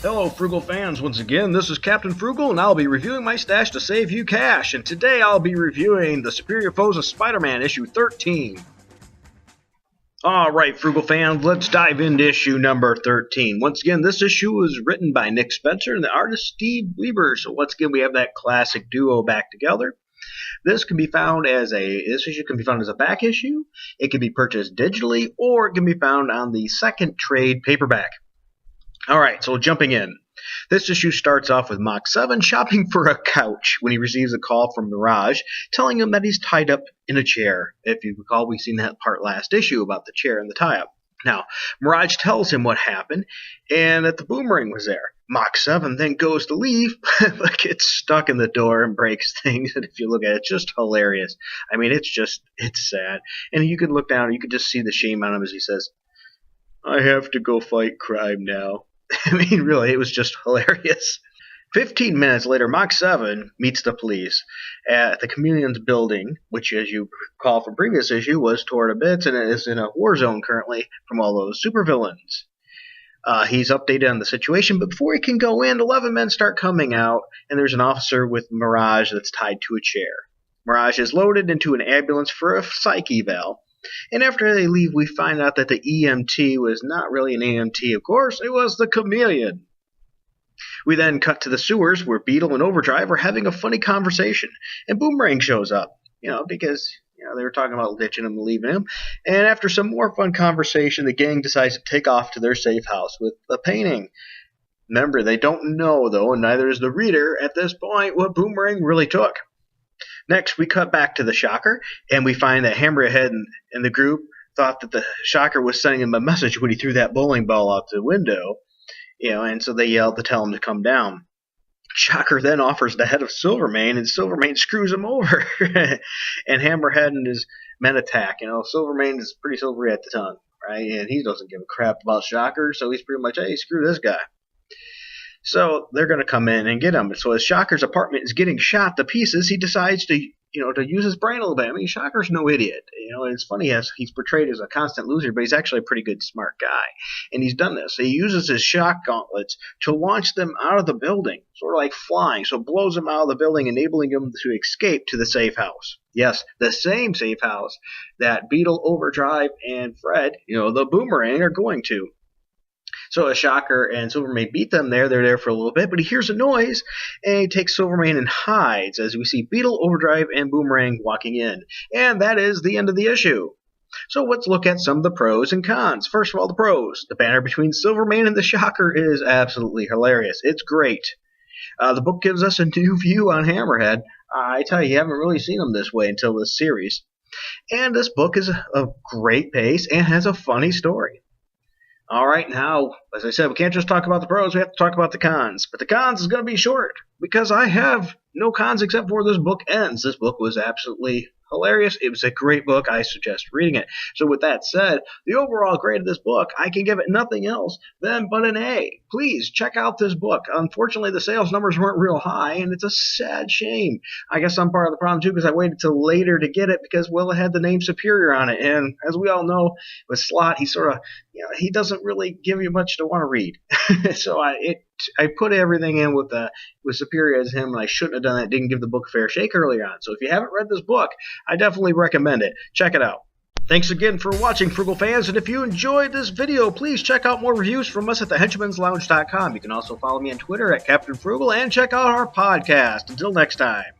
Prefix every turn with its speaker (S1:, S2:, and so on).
S1: Hello Frugal fans, once again this is Captain Frugal and I'll be reviewing my stash to save you cash, and today I'll be reviewing the Superior Foes of Spider-Man issue 13. Alright Frugal fans, let's dive into issue number 13. Once again this issue was written by Nick Spencer and the artist Steve Weber, so once again we have that classic duo back together. This issue can be found as a back issue, it can be purchased digitally, or it can be found on the second trade paperback. Alright, so jumping in. This issue starts off with Mach 7 shopping for a couch when he receives a call from Mirage telling him that he's tied up in a chair. If you recall, we've seen that part last issue about the chair and the tie-up. Now, Mirage tells him what happened and that the boomerang was there. Mach 7 then goes to leave, but gets stuck in the door and breaks things. And if you look at it, it's just hilarious. I mean, it's sad. And you could look down, you could just see the shame on him as he says, "I have to go fight crime now." I mean, really, it was just hilarious. 15 minutes later, Mach 7 meets the police at the Chameleon's building, which, as you recall from previous issue, was torn to bits and is in a war zone currently from all those supervillains. He's updated on the situation, but before he can go in, 11 men start coming out, and there's an officer with Mirage that's tied to a chair. Mirage is loaded into an ambulance for a psych eval. And after they leave, we find out that the EMT was not really an EMT, of course, it was the Chameleon. We then cut to the sewers where Beetle and Overdrive are having a funny conversation, and Boomerang shows up, because they were talking about ditching him and leaving him. And after some more fun conversation, the gang decides to take off to their safe house with a painting. Remember, they don't know, though, and neither is the reader at this point, what Boomerang really took. Next, we cut back to the Shocker, and we find that Hammerhead and the group thought that the Shocker was sending him a message when he threw that bowling ball out the window, and so they yelled to tell him to come down. Shocker then offers the head of Silvermane, and Silvermane screws him over, and Hammerhead and his men attack. Silvermane is pretty silvery at the tongue, right, and he doesn't give a crap about Shocker, so he's pretty much, hey, screw this guy. So they're going to come in and get him. So as Shocker's apartment is getting shot to pieces, he decides to use his brain a little bit. I mean, Shocker's no idiot. It's funny as he's portrayed as a constant loser, but he's actually a pretty good, smart guy. And he's done this. He uses his shock gauntlets to launch them out of the building, sort of like flying. So blows them out of the building, enabling them to escape to the safe house. Yes, the same safe house that Beetle, Overdrive, and Fred, the Boomerang, are going to. So as Shocker and Silvermane beat them there, they're there for a little bit, but he hears a noise, and he takes Silvermane and hides as we see Beetle, Overdrive, and Boomerang walking in. And that is the end of the issue. So let's look at some of the pros and cons. First of all, the pros. The banner between Silvermane and the Shocker is absolutely hilarious. It's great. The book gives us a new view on Hammerhead. I tell you haven't really seen him this way until this series. And this book is a great pace and has a funny story. All right, now, as I said, we can't just talk about the pros, we have to talk about the cons. But the cons is going to be short, because I have no cons except for this book ends. This book was absolutely hilarious. It was a great book. I suggest reading it. So with that said, the overall grade of this book, I can give it nothing else but an A. Please check out this book. Unfortunately, the sales numbers weren't real high, and it's a sad shame. I guess I'm part of the problem, too, because I waited till later to get it because, well, it had the name Superior on it. And as we all know, with Slott, he sort of, he doesn't really give you much to want to read. So I put everything in with Superior as him, and I shouldn't have done that. Didn't give the book a fair shake earlier on. So if you haven't read this book, I definitely recommend it. Check it out. Thanks again for watching, Frugal fans, and if you enjoyed this video, please check out more reviews from us at thehenchmanslounge.com. You can also follow me on Twitter at Captain Frugal and check out our podcast. Until next time.